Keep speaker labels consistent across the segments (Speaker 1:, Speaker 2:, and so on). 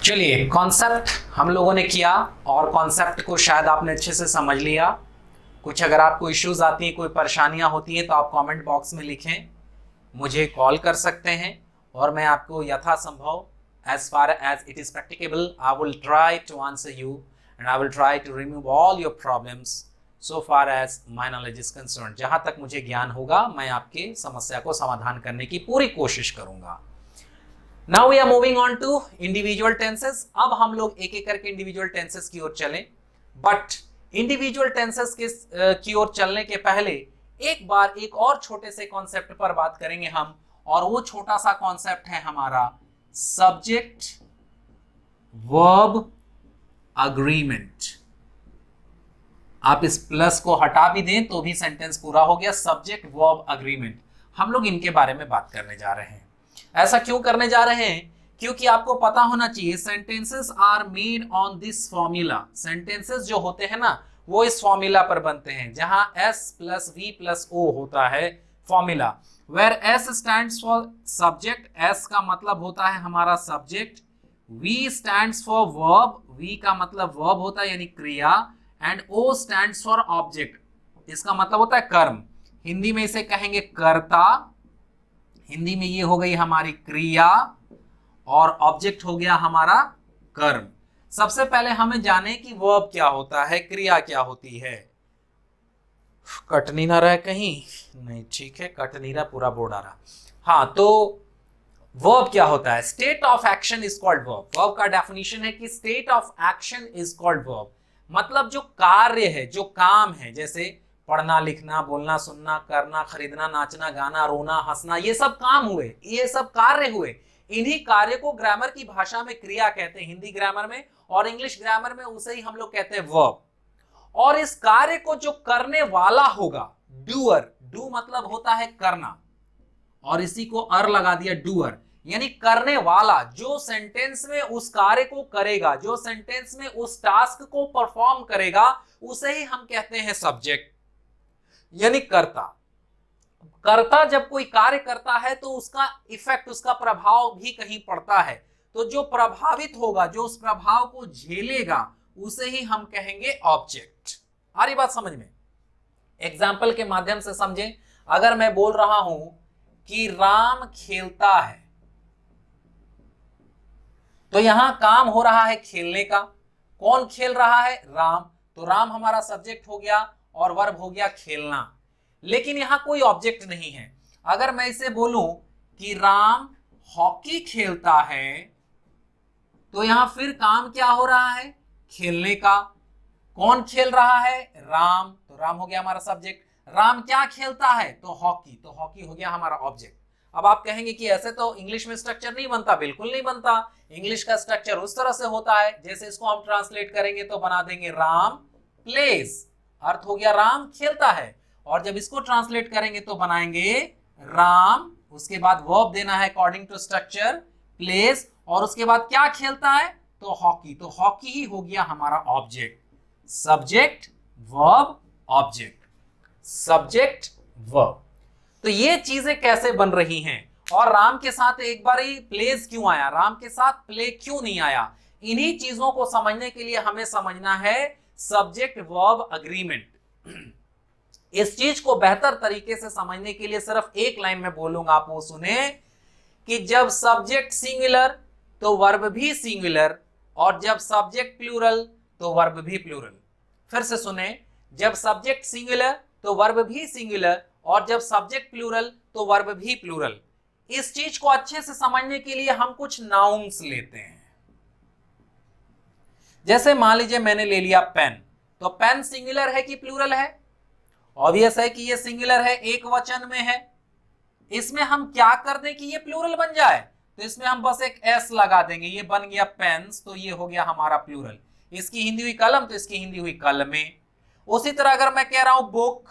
Speaker 1: चलिए, कॉन्सेप्ट हम लोगों ने किया और कॉन्सेप्ट को शायद आपने अच्छे से समझ लिया। कुछ अगर आपको इश्यूज आती हैं, कोई परेशानियां होती हैं तो आप कमेंट बॉक्स में लिखें, मुझे कॉल कर सकते हैं और मैं आपको यथासंभव as far as it is practicable I will try to answer you and I will try to remove all your problems so far as my knowledge is concerned। जहां तक मुझे ज्ञान होगा मैं आपके समस्या को समाधान करने की पूरी कोशिश करूंगा। Now we are moving on to individual tenses। अब हम लोग एक एक करके individual tenses की ओर चलें, बट individual tenses की ओर चलने के पहले एक बार एक और छोटे से कॉन्सेप्ट पर बात करेंगे हम, और वो छोटा सा कॉन्सेप्ट है हमारा सब्जेक्ट वर्ब अग्रीमेंट। आप इस प्लस को हटा भी दें तो भी सेंटेंस पूरा हो गया। सब्जेक्ट वर्ब अग्रीमेंट, हम लोग इनके बारे में बात करने जा रहे हैं। ऐसा क्यों करने जा रहे हैं? क्योंकि आपको पता होना चाहिए sentences are made on this formula. सेंटेंसेस जो होते हैं ना वो इस फॉर्मूला पर बनते हैं, जहां S plus V plus O होता है formula. Where S stands for subject, S का मतलब होता है हमारा subject, V stands for verb, V का मतलब वर्ब होता है यानी क्रिया, and O stands for object, इसका मतलब होता है कर्म। हिंदी में इसे कहेंगे कर्ता, हिंदी में ये हो गई हमारी क्रिया और ऑब्जेक्ट हो गया हमारा कर्म। सबसे पहले हमें जाने कि वर्ब क्या होता है, क्रिया क्या होती है। कट नहीं ना रहा है कहीं? नहीं, ठीक है, कट नहीं रहा, पूरा बोर्ड आ रहा। हाँ, तो वर्ब क्या होता है? State of action is called verb. Verb का डेफिनेशन है कि state of action is called verb, मतलब जो कार्य है, जो काम है, जैसे पढ़ना लिखना बोलना सुनना करना खरीदना नाचना गाना रोना हंसना, ये सब काम हुए, ये सब कार्य हुए। इन्हीं कार्य को ग्रामर की भाषा में क्रिया कहते हैं, हिंदी ग्रामर में, और इंग्लिश ग्रामर में उसे ही हम लोग कहते हैं वर्ब। और इस कार्य को जो करने वाला होगा, डूअर, डू मतलब होता है करना, और इसी को अर लगा दिया डूअर, यानी करने वाला, जो सेंटेंस में उस कार्य को करेगा, जो सेंटेंस में उस टास्क को परफॉर्म करेगा, उसे ही हम कहते हैं सब्जेक्ट यानी कर्ता। कर्ता जब कोई कार्य करता है तो उसका इफेक्ट, उसका प्रभाव भी कहीं पड़ता है, तो जो प्रभावित होगा, जो उस प्रभाव को झेलेगा, उसे ही हम कहेंगे ऑब्जेक्ट। आ रही बात समझ में? एग्जाम्पल के माध्यम से समझें। अगर मैं बोल रहा हूं कि राम खेलता है, तो यहां काम हो रहा है खेलने का। कौन खेल रहा है? राम। तो राम हमारा सब्जेक्ट हो गया और वर्ब हो गया खेलना, लेकिन यहां कोई ऑब्जेक्ट नहीं है। अगर मैं इसे बोलूं कि राम हॉकी खेलता है, तो यहां फिर काम क्या हो रहा है? खेलने का। कौन खेल रहा है? राम। तो राम हो गया हमारा सब्जेक्ट। राम क्या खेलता है? तो हॉकी। तो हॉकी हो गया हमारा ऑब्जेक्ट। अब आप कहेंगे कि ऐसे तो इंग्लिश में स्ट्रक्चर नहीं बनता। बिल्कुल नहीं बनता। इंग्लिश का स्ट्रक्चर उस तरह से होता है, जैसे इसको हम ट्रांसलेट करेंगे तो बना देंगे राम प्लेज, अर्थ हो गया राम खेलता है। और जब इसको ट्रांसलेट करेंगे तो बनाएंगे राम, उसके बाद वर्ब देना है अकॉर्डिंग टू स्ट्रक्चर, प्लेस, और उसके बाद क्या खेलता है? तो हॉकी। तो हॉकी ही हो गया हमारा object. Subject verb object, subject verb. तो ये चीजें कैसे बन रही हैं? और राम के साथ एक बार ही प्लेस क्यों आया, राम के साथ प्ले क्यों नहीं आया? इन्हीं चीजों को समझने के लिए हमें समझना है सब्जेक्ट वर्ब अग्रीमेंट। इस चीज को बेहतर तरीके से समझने के लिए सिर्फ एक लाइन में बोलूंगा, आप वो सुने कि जब सब्जेक्ट सिंगुलर तो वर्ब भी सिंगुलर, और जब सब्जेक्ट प्लूरल तो वर्ब भी प्लूरल। फिर से सुने, जब सब्जेक्ट सिंगुलर तो वर्ब भी सिंगुलर, और जब सब्जेक्ट प्लूरल तो वर्ब भी प्लूरल। इस चीज को अच्छे से समझने के लिए हम कुछ नाउन्स लेते हैं। जैसे मान लीजिए मैंने ले लिया पेन, तो पेन सिंगुलर है कि प्लूरल है? ऑब्वियस है कि ये सिंगुलर है, एक वचन में है। इसमें हम क्या कर दें कि ये प्लूरल बन जाए? तो इसमें हम बस एक एस लगा देंगे, ये बन गया पेन्स, तो ये हो गया हमारा प्लूरल। इसकी हिंदी हुई कलम, तो इसकी हिंदी हुई कलमें। उसी तरह अगर मैं कह रहा हूं बुक,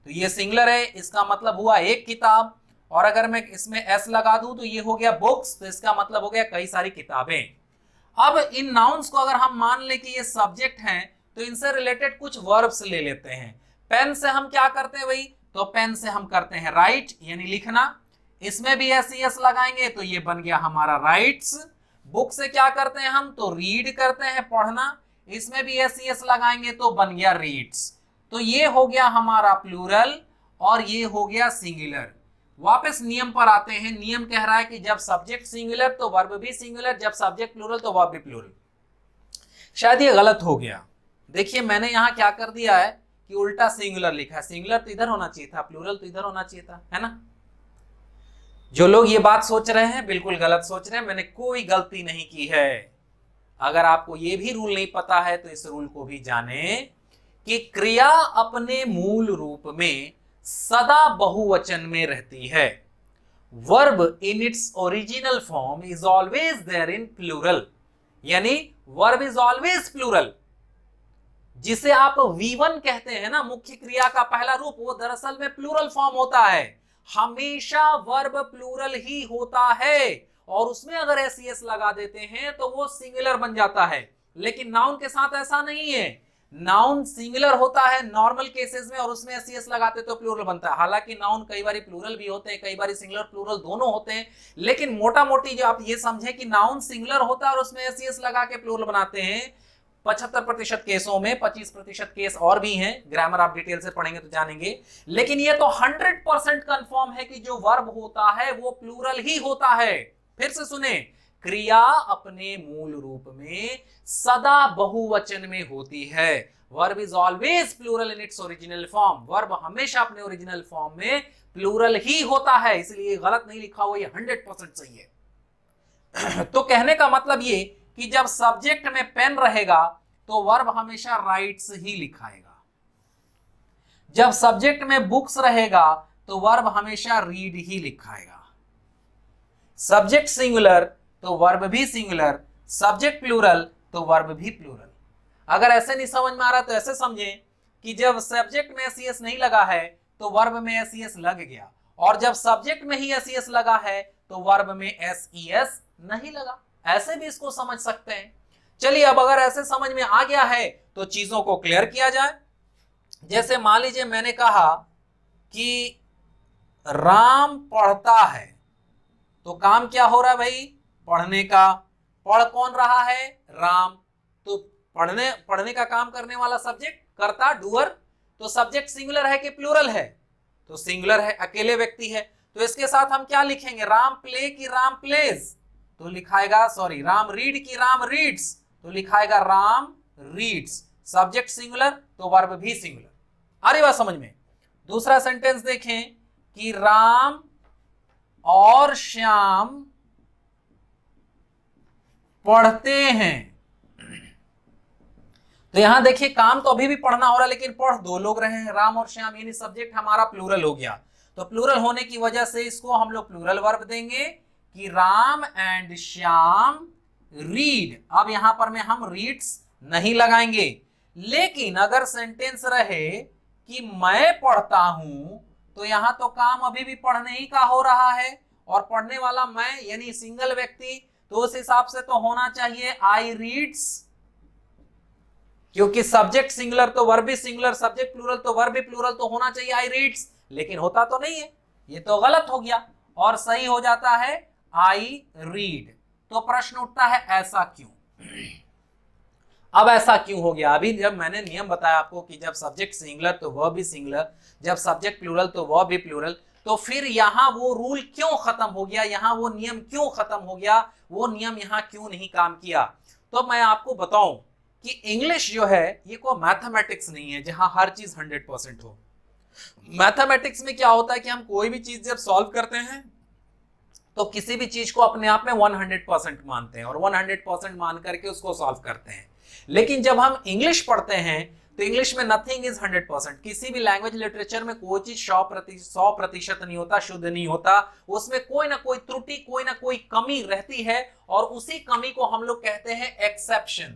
Speaker 1: तो ये सिंगुलर है, इसका मतलब हुआ एक किताब, और अगर मैं इसमें एस लगा दूं तो ये हो गया बुक्स, तो इसका मतलब हो गया कई सारी किताबें। अब इन नाउन्स को अगर हम मान ले कि ये सब्जेक्ट हैं, तो इनसे रिलेटेड कुछ वर्ब्स ले लेते हैं। पेन से हम क्या करते हैं भाई? तो पेन से हम करते हैं राइट यानी लिखना, इसमें भी एस लगाएंगे तो ये बन गया हमारा राइट्स। बुक से क्या करते हैं हम, तो रीड करते हैं, पढ़ना, इसमें भी एस ई एस लगाएंगे तो बन गया रीड्स। तो ये हो गया हमारा प्लूरल और ये हो गया सिंगुलर। वापस नियम पर आते हैं। नियम कह रहा है कि जब सब्जेक्ट सिंगुलर तो वर्ब भी सिंगुलर, जब सब्जेक्ट प्लूरल तो वर्ब भी प्लूरल। शायद ये गलत हो गया। देखिए मैंने यहां क्या कर दिया है कि उल्टा सिंगुलर लिखा है। सिंगुलर तो इधर होना चाहिए था, प्लूरल तो इधर होना चाहिए था, है ना। जो लोग ये बात सोच रहे हैं बिल्कुल गलत सोच रहे हैं, मैंने कोई गलती नहीं की है। अगर आपको ये भी रूल नहीं पता है तो इस रूल को भी जाने कि क्रिया अपने मूल रूप में सदा बहुवचन में रहती है। Verb in its original form is always there in plural, यानी वर्ब इज ऑलवेज प्लूरल। जिसे आप V1 कहते हैं ना, मुख्य क्रिया का पहला रूप, वो दरअसल में प्लूरल फॉर्म होता है। हमेशा वर्ब प्लूरल ही होता है, और उसमें अगर एस लगा देते हैं तो वो सिंगुलर बन जाता है। लेकिन नाउन के साथ ऐसा नहीं है। नाउन सिंगुलर होता है नॉर्मल केसेस में, और उसमें एस लगाते तो प्लूरल बनता है। हालांकि नाउन कई बार प्लूरल भी होते हैं, कई बार सिंगुलर प्लूरल दोनों होते हैं, लेकिन मोटा मोटी जो आप ये समझे कि नाउन सिंगुलर होता है और उसमें एस लगा के प्लूरल बनाते हैं 75% केसों में। 25% केस और भी हैं, ग्रामर आप डिटेल से पढ़ेंगे तो जानेंगे। लेकिन ये तो 100% कंफर्म है कि जो वर्ब होता है वो प्लूरल ही होता है। फिर से सुने, क्रिया अपने मूल रूप में सदा बहुवचन में होती है। Verb is always plural in its original form. Verb हमेशा अपने ओरिजिनल फॉर्म में प्लूरल ही होता है, इसलिए गलत नहीं लिखा हुआ, ये 100% सही है। तो कहने का मतलब ये कि जब सब्जेक्ट में पेन रहेगा तो वर्ब हमेशा राइट्स ही लिखाएगा। जब सब्जेक्ट में बुक्स रहेगा तो वर्ब हमेशा रीड ही लिखाएगा। सब्जेक्ट सिंगुलर तो वर्ब भी सिंगुलर, सब्जेक्ट प्लूरल तो वर्ब भी प्लूरल। अगर ऐसे नहीं समझ में आ रहा तो ऐसे समझें कि जब सब्जेक्ट में एस नहीं लगा है तो वर्ब में एस लग गया, और जब सब्जेक्ट में ही एस लगा है तो वर्ब में एस नहीं लगा। ऐसे भी इसको समझ सकते हैं। चलिए अब अगर ऐसे समझ में आ गया है तो चीजों को क्लियर किया जाए। जैसे मान लीजिए मैंने कहा कि राम पढ़ता है, तो काम क्या हो रहा है भाई, पढ़ने का। पढ़ कौन रहा है, राम। तो पढ़ने का काम करने वाला सब्जेक्ट, कर्ता, डूअर। तो सब्जेक्ट सिंगुलर है कि प्लूरल है, तो सिंगुलर है, अकेले व्यक्ति है। तो इसके साथ हम क्या लिखेंगे, राम प्ले की राम प्लेज, तो लिखाएगा, सॉरी, राम रीड की राम रीड्स, तो लिखाएगा राम रीड्स। सब्जेक्ट सिंगुलर तो वर्ब भी सिंगुलर। आ रही बात समझ में। दूसरा सेंटेंस देखें कि राम और श्याम पढ़ते हैं। तो यहां देखिए काम तो अभी भी पढ़ना हो रहा है, लेकिन पढ़ दो लोग रहे हैं, राम और श्याम, यानी सब्जेक्ट हमारा प्लूरल हो गया। तो प्लूरल होने की वजह से इसको हम लोग प्लूरल वर्ब देंगे कि राम एंड श्याम रीड। अब यहां पर में हम रीड्स नहीं लगाएंगे। लेकिन अगर सेंटेंस रहे कि मैं पढ़ता हूं, तो यहां तो काम अभी भी पढ़ने ही का हो रहा है, और पढ़ने वाला मैं यानी सिंगल व्यक्ति, तो उस हिसाब से तो होना चाहिए आई रीड्स, क्योंकि सब्जेक्ट सिंगुलर तो वर्ब भी सिंगुलर, सब्जेक्ट प्लूरल तो वर्ब भी प्लूरल, तो होना चाहिए आई रीड्स। लेकिन होता तो नहीं है, ये तो गलत हो गया, और सही हो जाता है आई रीड। तो प्रश्न उठता है ऐसा क्यों। अब ऐसा क्यों हो गया, अभी जब मैंने नियम बताया आपको कि जब सब्जेक्ट सिंगुलर तो वर्ब भी सिंगुलर, जब सब्जेक्ट प्लूरल तो वर्ब भी प्लूरल, तो फिर यहां वो रूल क्यों खत्म हो गया, यहां वो नियम क्यों खत्म हो गया, वो नियम यहां क्यों नहीं काम किया। तो मैं आपको बताऊं कि इंग्लिश जो है ये कोई मैथमेटिक्स नहीं है जहां हर चीज 100% हो। मैथमेटिक्स में क्या होता है कि हम कोई भी चीज जब सॉल्व करते हैं तो किसी भी चीज को अपने आप में 100% मानते हैं, और 100% मान करके उसको सॉल्व करते हैं। लेकिन जब हम इंग्लिश पढ़ते हैं तो इंग्लिश में नथिंग इज 100%। किसी भी लैंग्वेज लिटरेचर में कोई चीज 100% नहीं होता, शुद्ध नहीं होता, उसमें कोई ना कोई त्रुटि, कोई ना कोई कमी रहती है, और उसी कमी को हम लोग कहते हैं एक्सेप्शन।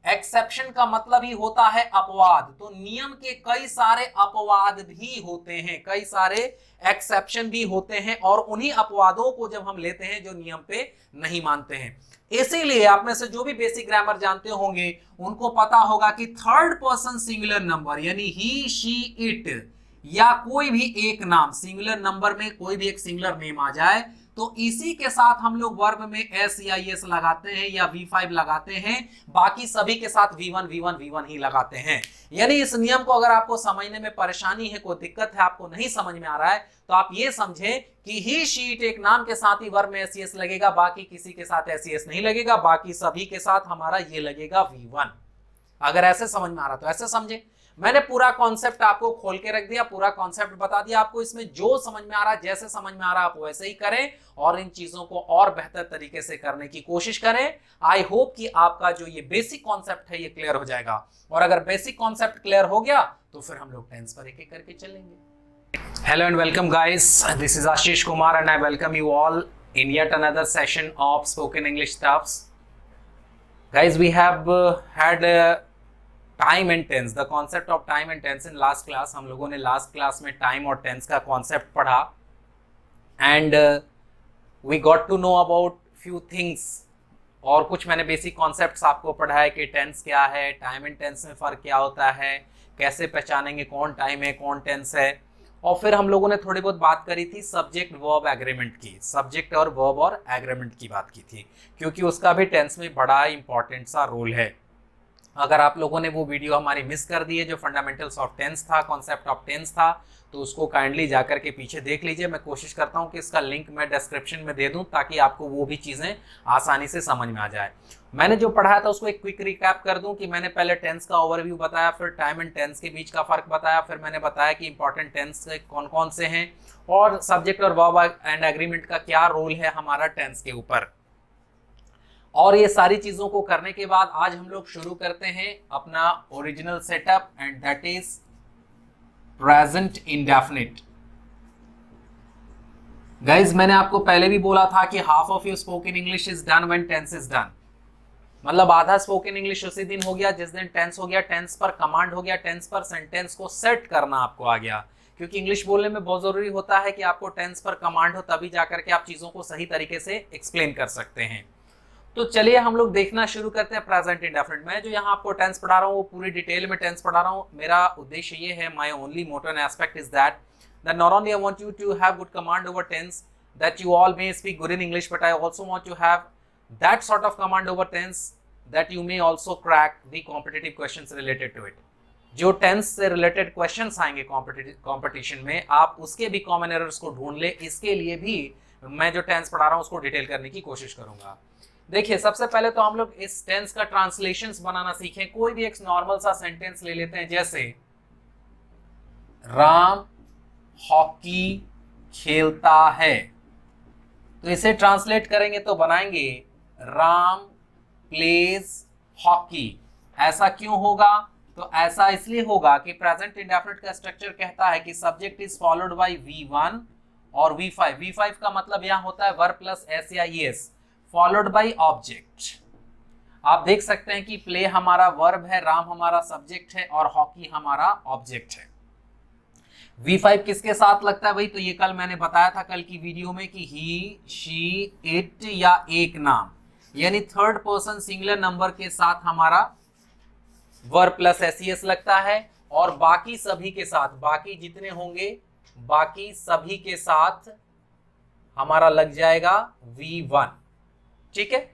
Speaker 1: एक्सेप्शन का मतलब ही होता है अपवाद। तो नियम के कई सारे अपवाद भी होते हैं, कई सारे एक्सेप्शन भी होते हैं, और उन्हीं अपवादों को जब हम लेते हैं जो नियम पे नहीं मानते हैं। इसीलिए आप में से जो भी बेसिक ग्रामर जानते होंगे उनको पता होगा कि थर्ड पर्सन सिंगुलर नंबर यानी ही, शी, इट या कोई भी एक नाम, सिंगुलर नंबर में कोई भी एक सिंगुलर नेम आ जाए तो इसी के साथ हम लोग वर्ब में एस या एस लगाते हैं या V5 लगाते हैं, बाकी सभी के साथ V1 V1 V1 ही लगाते हैं। यानी इस नियम को अगर आपको समझने में परेशानी है, कोई दिक्कत है, आपको नहीं समझ में आ रहा है, तो आप ये समझें कि ही शीट एक नाम के साथ ही वर्ब में एस एस लगेगा, बाकी किसी के साथ एस एस नहीं लगेगा, बाकी सभी के साथ हमारा ये लगेगा V1। अगर ऐसे समझ में आ रहा तो ऐसे समझे। मैंने पूरा कॉन्सेप्ट आपको खोल के रख दिया, पूरा कॉन्सेप्ट बता दिया आपको, इसमें जो समझ में आ रहा है, जैसे समझ में आ रहा है आप वैसे ही करें और इन चीजों को और बेहतर तरीके से करने की कोशिश करें। आई होप कि आपका जो ये बेसिक कॉन्सेप्ट है ये क्लियर हो जाएगा, और अगर बेसिक कॉन्सेप्ट क्लियर हो गया तो फिर हम लोग टेंस पर एक एक करके चलेंगे। Hello and welcome guys, this is Ashish Kumar and I welcome you all in yet another session of spoken English stuffs. Guys, we have had time and tense, the concept of time and tense in last class. हम लोगों ने last class में time और tense का concept पढ़ा and we got to know about few things. और कुछ मैंने basic concepts आपको पढ़ाया कि tense क्या है, time and tense में फ़र्क क्या होता है, कैसे पहचानेंगे कौन time है कौन tense है, और फिर हम लोगों ने थोड़ी बहुत बात करी थी सब्जेक्ट वर्ब एग्रीमेंट की, सब्जेक्ट और वर्ब और एग्रीमेंट की बात की थी, क्योंकि उसका भी टेंस में बड़ा इंपॉर्टेंट सा रोल है। अगर आप लोगों ने वो वीडियो हमारी मिस कर दी है जो फंडामेंटल्स ऑफ टेंस था, कॉन्सेप्ट ऑफ टेंस था, तो उसको काइंडली जाकर के पीछे देख लीजिए। मैं कोशिश करता हूँ कि इसका लिंक मैं डिस्क्रिप्शन में दे दूँ ताकि आपको वो भी चीज़ें आसानी से समझ में आ जाए। मैंने जो पढ़ाया था उसको एक क्विक रिकैप कर दूं कि मैंने पहले टेंस का ओवरव्यू बताया, फिर टाइम एंड टेंस के बीच का फर्क बताया, फिर मैंने बताया कि इंपॉर्टेंट टेंस कौन कौन से हैं और सब्जेक्ट और वर्ब एंड एग्रीमेंट का क्या रोल है हमारा टेंस के ऊपर। और ये सारी चीजों को करने के बाद आज हम लोग शुरू करते हैं अपना original setup and that is present indefinite. Guys, मैंने आपको पहले भी बोला था कि half of your spoken English is done when tense is done. मतलब आधा स्पोकन इंग्लिश उसी दिन हो गया जिस दिन टेंस हो गया, टेंस पर कमांड हो गया, टेंस पर सेंटेंस को सेट करना आपको आ गया। क्योंकि इंग्लिश बोलने में बहुत जरूरी होता है कि आपको टेंस पर कमांड हो, तभी जाकर के आप चीजों को सही तरीके से एक्सप्लेन कर सकते हैं। तो चलिए हम लोग देखना शुरू करते हैं प्रेजेंट इंडेफिनिट। मैं जो यहाँ आपको टेंस पढ़ा रहा हूँ वो पूरी डिटेल में टेंस पढ़ा रहा हूँ। मेरा उद्देश्य ये है, my only motto and aspect is that not only I want you to have good command over tense, that you all may speak good in English, but I also want to have that sort of command over tense that you may also crack the competitive questions related to it. जो tense से related questions आएंगे competition में, आप उसके भी common errors को ढूंढ ले। इसके लिए भी मैं जो टेंस पढ़ा रहा हूँ उसको डिटेल करने की कोशिश करूंगा। देखिए, सबसे पहले तो हम लोग इस टेंस का ट्रांसलेशंस बनाना सीखें। कोई भी एक नॉर्मल सा सेंटेंस ले लेते हैं, जैसे राम हॉकी खेलता है, तो इसे ट्रांसलेट करेंगे तो बनाएंगे राम प्लेज हॉकी। ऐसा क्यों होगा? तो ऐसा इसलिए होगा कि प्रेजेंट इंडेफिनिट का स्ट्रक्चर कहता है कि subject is followed by V1 और V5। V5 का मतलब यहां होता है वर्ब प्लस एस या ES फॉलोड बाय ऑब्जेक्ट। आप देख सकते हैं कि प्ले हमारा वर्ब है, राम हमारा सब्जेक्ट है और हॉकी हमारा ऑब्जेक्ट है। V5 किसके साथ लगता है भाई? तो ये कल मैंने बताया था कल की वीडियो में कि ही, शी, इट या एक नाम, यानी थर्ड पर्सन सिंगुलर नंबर के साथ हमारा वर्ब प्लस SES लगता है, और बाकी सभी के साथ, बाकी जितने होंगे बाकी सभी के साथ हमारा लग जाएगा V1। ठीक है,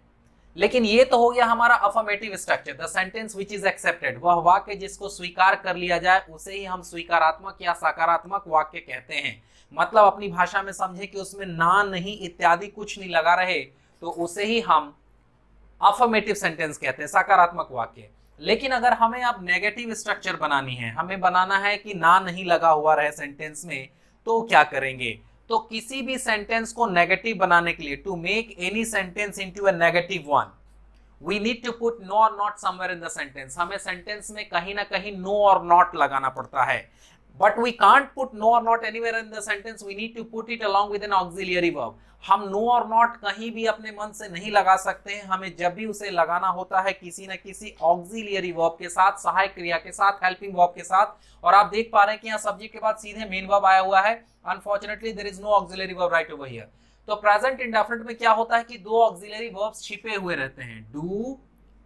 Speaker 1: लेकिन ये तो हो गया हमारा affirmative structure, the sentence which is accepted. वह वाक्य जिसको स्वीकार कर लिया जाए उसे ही हम स्वीकारात्मक या सकारात्मक वाक्य कहते हैं। मतलब अपनी भाषा में समझे कि उसमें ना, नहीं इत्यादि कुछ नहीं लगा रहे, तो उसे ही हम अफर्मेटिव सेंटेंस कहते हैं, सकारात्मक वाक्य। लेकिन अगर हमें अब नेगेटिव स्ट्रक्चर बनानी है, हमें बनाना है कि ना नहीं लगा हुआ रहे सेंटेंस में, तो क्या करेंगे? तो किसी भी सेंटेंस को नेगेटिव बनाने के लिए, to make any sentence into a negative one, we need to put no or not somewhere in the sentence. हमें सेंटेंस में कहीं ना कहीं नो और नॉट लगाना पड़ता है, but we can't put no or not anywhere in the sentence, we need to put it along with an auxiliary verb. हम no or not कहीं भी अपने मन से नहीं लगा सकते हैं, हमें जब भी उसे लगाना होता है किसी न किसी ऑक्सिलियरी वर्ब के साथ, सहायक क्रिया के साथ, हेल्पिंग वर्ब के साथ। और आप देख पा रहे हैं कि यहाँ सब्जेक्ट के बाद सीधे मेन वर्ब आया हुआ है। Unfortunately there is no auxiliary verb right over here. तो प्रेजेंट इंडेफिनिट में क्या होता है कि दो ऑक्सिलियरी वर्ब्स छिपे हुए रहते हैं, डू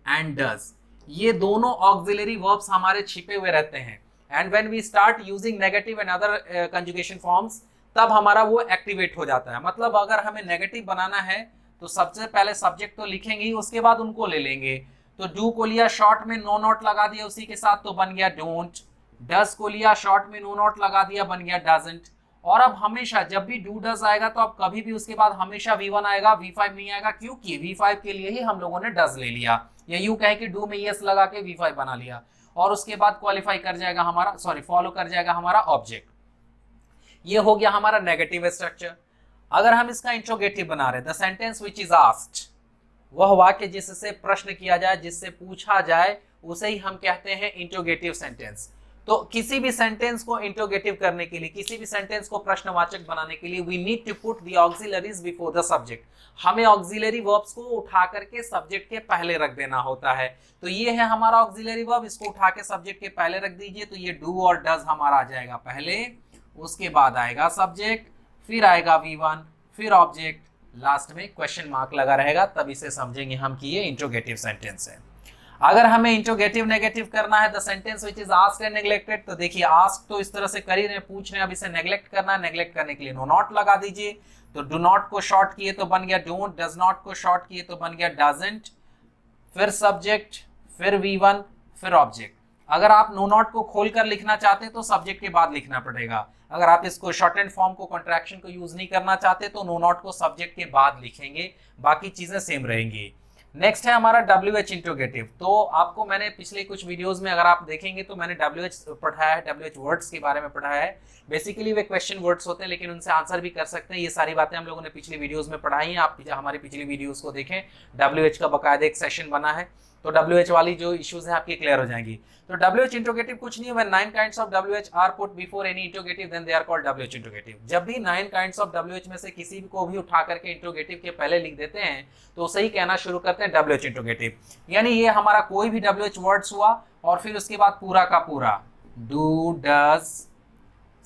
Speaker 1: एंड डज। ये दोनों ऑक्सिलियरी वर्ब्स हमारे छिपे हुए रहते हैं। And when we start using negative and other conjugation forms, तब हमारा वो एक्टिवेट हो जाता है। मतलब अगर हमें नेगेटिव बनाना है तो सबसे पहले सब्जेक्ट तो लिखेंगे ही, उसके बाद उनको ले लेंगे। तो डू को लिया शॉर्ट में, नो नॉट लगा दिया उसी के साथ, तो बन गया डोंट। डज को लिया शॉर्ट में, नो नॉट लगा दिया, बन गया डजंट। और अब हमेशा जब भी डू डज आएगा तो अब कभी भी उसके बाद हमेशा V1 आएगा, V5 नहीं आएगा, क्योंकि V5 के लिए ही हम लोगों ने डज ले लिया, या यूं कहे कि डू में यस लगा के V5 बना लिया, और उसके बाद क्वालिफाई कर जाएगा हमारा, सॉरी फॉलो कर जाएगा हमारा ऑब्जेक्ट। ये हो गया हमारा नेगेटिव स्ट्रक्चर। अगर हम इसका इंट्रोगेटिव बना रहे, the sentence which is asked, वह वाक्य जिससे प्रश्न किया जाए, जिससे पूछा जाए, उसे ही हम कहते हैं इंट्रोगेटिव सेंटेंस। तो किसी भी सेंटेंस को इंट्रोगेटिव करने के लिए, किसी भी सेंटेंस को प्रश्नवाचक बनाने के लिए, we need to put the auxiliaries before the subject. हमें ऑक्सिलरी वर्ब्स को उठा करके सब्जेक्ट के पहले रख देना होता है। तो ये है हमारा ऑक्सिलरी वर्ब, इसको उठा के सब्जेक्ट के पहले रख दीजिए। तो ये डू और डज हमारा आ जाएगा पहले, उसके बाद आएगा सब्जेक्ट, फिर आएगा V1, फिर ऑब्जेक्ट, लास्ट में क्वेश्चन मार्क लगा रहेगा। तब इसे समझेंगे हम कि ये इंट्रोगेटिव सेंटेंस है। अगर हमें इंट्रोगेटिव नेगेटिव करना है, the sentence which is asked and neglected, तो देखिए आस्क तो इस तरह से कर ही रहे, पूछ रहे हैं, अब इसे नेग्लेक्ट करना है। नेग्लेक्ट करने के लिए नो नॉट लगा दीजिए। तो डू नॉट को शॉर्ट किए तो बन गया डोंट, डज नॉट को शॉर्ट किए तो बन गया डजंट, फिर सब्जेक्ट, फिर V1, फिर ऑब्जेक्ट। अगर आप नो नॉट को खोलकर लिखना चाहते हैं तो सब्जेक्ट के बाद लिखना पड़ेगा। अगर आप इसको शॉर्ट एंड फॉर्म को, कॉन्ट्रैक्शन को यूज नहीं करना चाहते तो नो नॉट को सब्जेक्ट के बाद लिखेंगे, बाकी चीजें सेम रहेंगी। नेक्स्ट है हमारा WH इंट्रोगेटिव। तो आपको मैंने पिछले कुछ वीडियोस में अगर आप देखेंगे तो मैंने WH पढ़ाया है, WH वर्ड्स के बारे में पढ़ाया है। बेसिकली वे क्वेश्चन वर्ड्स होते हैं, लेकिन उनसे आंसर भी कर सकते हैं। ये सारी बातें हम लोगों ने पिछली वीडियोस में पढ़ाई हैं। आप हमारी पिछली वीडियोस को देखें, WH का बकायदा एक सेशन बना है, तो WH वाली जो इश्यूज हैं आपकी क्लियर हो जाएंगी। तो WH इंट्रोगेटिव कुछ नहीं है, when 9 kinds of WH are put before any interrogative then they are called WH interrogative. जब भी 9 kinds of WH में से किसी को भी उठा करके इंट्रोगेटिव के पहले लिख देते हैं तो उसे ही कहना शुरू करते हैं WH इंट्रोगेटिव। यानी ये हमारा कोई भी WH वर्ड्स हुआ और फिर उसके बाद पूरा का पूरा do, does,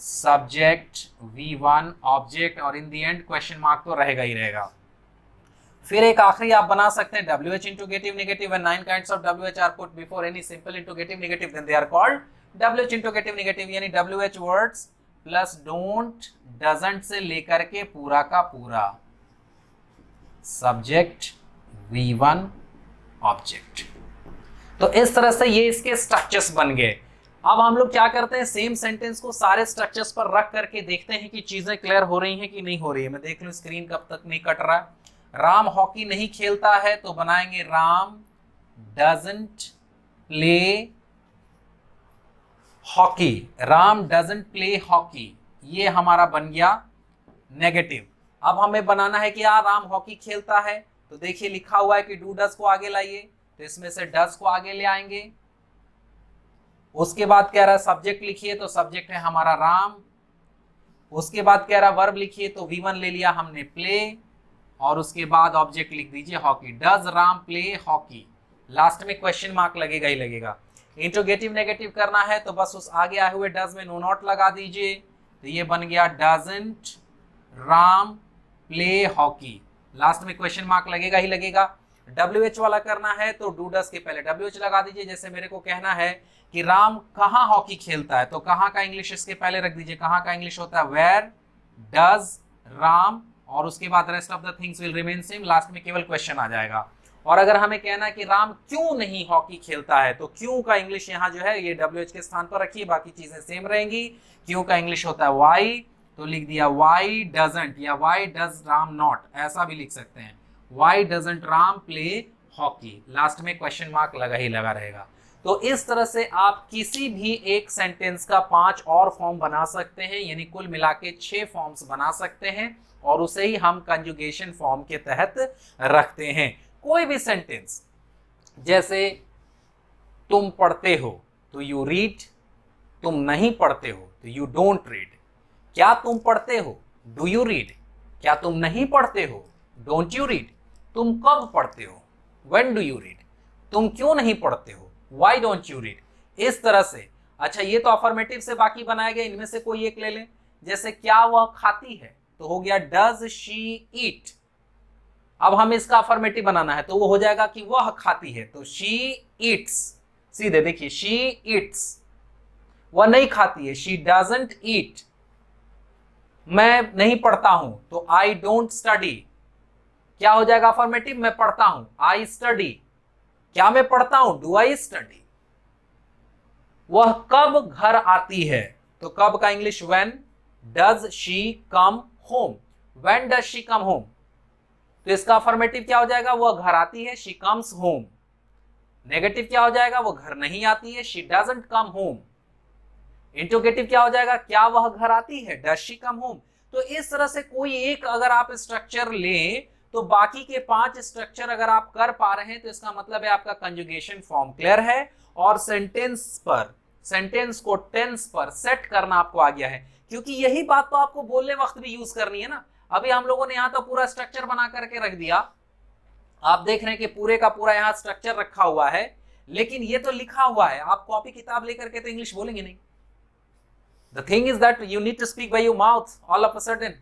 Speaker 1: subject, V1, object, और इन दी एंड क्वेश्चन मार्क तो रहेगा ही रहेगा। फिर एक आखिरी आप बना सकते हैं WH interrogative negative, when 9 kinds of WH are put before any simple interrogative negative then they are called WH interrogative negative. यानी WH words plus don't, doesn't say लेकर के पूरा का पूरा सब्जेक्ट, V1, ऑब्जेक्ट। तो इस तरह से ये इसके स्ट्रक्चर्स बन गए। अब हम लोग क्या करते हैं, सेम सेंटेंस को सारे स्ट्रक्चर्स पर रख करके देखते हैं कि चीजें क्लियर हो रही हैं कि नहीं हो रही है। मैं देख लूं स्क्रीन कब तक नहीं कट रहा है। राम हॉकी नहीं खेलता है तो बनाएंगे Ram doesn't play hockey, Ram doesn't play hockey, ये हमारा बन गया नेगेटिव। अब हमें बनाना है कि यार राम हॉकी खेलता है, तो देखिए लिखा हुआ है कि डू डज को आगे लाइए, तो इसमें से डज को आगे ले आएंगे। उसके बाद कह रहा है सब्जेक्ट लिखिए, तो सब्जेक्ट है हमारा राम। उसके बाद कह रहा है वर्ब लिखिए, तो V1 ले लिया हमने प्ले, और उसके बाद ऑब्जेक्ट लिख दीजिए hockey. Does Ram play hockey, last में क्वेश्चन मार्क लगेगा ही लगेगा। इंट्रोगेटिव नेगेटिव करना है तो बस उस आगे आए हुए डज में नो नॉट लगा दीजिए, तो ये बन गया doesn't Ram play hockey, last में क्वेश्चन मार्क लगेगा ही लगेगा। WH वाला करना है तो डू डज के पहले WH लगा दीजिए। जैसे मेरे को कहना है कि राम कहाँ हॉकी खेलता है, तो कहाँ का इंग्लिश इसके पहले रख दीजिए। कहाँ का इंग्लिश होता है वेयर, डज, राम, और उसके बाद rest of the things will remain same, last में केवल क्वेश्चन आ जाएगा। और अगर हमें कहना है कि राम क्यों नहीं हॉकी खेलता है, तो क्यों का इंग्लिश यहाँ जो है ये WH के स्थान पर रखिए, बाकी चीजें सेम रहेंगी। क्यों का इंग्लिश होता है वाई, तो लिख दिया वाई डजंट, या वाई डज राम नॉट, ऐसा भी लिख सकते हैं, why doesn't Ram play hockey, last में क्वेश्चन मार्क लगा ही लगा रहेगा। तो इस तरह से आप किसी भी एक सेंटेंस का 5 और फॉर्म बना सकते हैं, यानी कुल मिला के 6 फॉर्म्स बना सकते हैं, और उसे ही हम कंजुगेशन फॉर्म के तहत रखते हैं। कोई भी सेंटेंस, जैसे तुम पढ़ते हो तो यू रीड, तुम नहीं पढ़ते हो तो यू डोंट रीड। क्या तुम पढ़ते हो, डू यू रीड। क्या तुम नहीं पढ़ते हो, डोंट यू रीड। तुम कब पढ़ते हो, व्हेन डू यू रीड। तुम क्यों नहीं पढ़ते हो, व्हाई डोंट यू रीड। इस तरह से। अच्छा, ये तो अफर्मेटिव से बाकी बनाए गए, इनमें से कोई एक ले लें। जैसे क्या वह खाती है, तो हो गया डज शी ईट। अब हमें इसका अफर्मेटिव बनाना है तो वो हो जाएगा कि वह खाती है, तो शी ईट्स। सीधे देखिए, शी ईट्स, वह नहीं खाती है, शी डजंट ईट। मैं नहीं पढ़ता हूं तो आई डोंट स्टडी। क्या हो जाएगा अफर्मेटिव? मैं पढ़ता हूं, आई स्टडी। क्या मैं पढ़ता हूं? Do I study. वह कब घर आती है? तो कब का English when. Does she come home, when does she come home. तो इसका अफर्मेटिव क्या हो जाएगा? वह घर आती है, शी कम्स होम। नेगेटिव क्या हो जाएगा? वो घर नहीं आती है, she doesn't come home. Interrogative क्या हो जाएगा? क्या वह घर आती है, डज शी कम होम। तो इस तरह से कोई एक अगर आप स्ट्रक्चर लें तो बाकी के 5 स्ट्रक्चर अगर आप कर पा रहे हैं तो इसका मतलब है आपका कंजुगेशन फॉर्म क्लियर है और सेंटेंस को टेंस पर सेट करना आपको आ गया है। क्योंकि यही बात तो आपको बोलने वक्त भी यूज करनी है ना। अभी हम लोगों ने यहां तो पूरा स्ट्रक्चर बना करके रख दिया, आप देख रहे हैं कि पूरे का पूरा यहां स्ट्रक्चर रखा हुआ है, लेकिन ये तो लिखा हुआ है, आप कॉपी किताब लेकर के तो इंग्लिश बोलेंगे नहीं। The thing is that you need to speak by your mouth all of a sudden.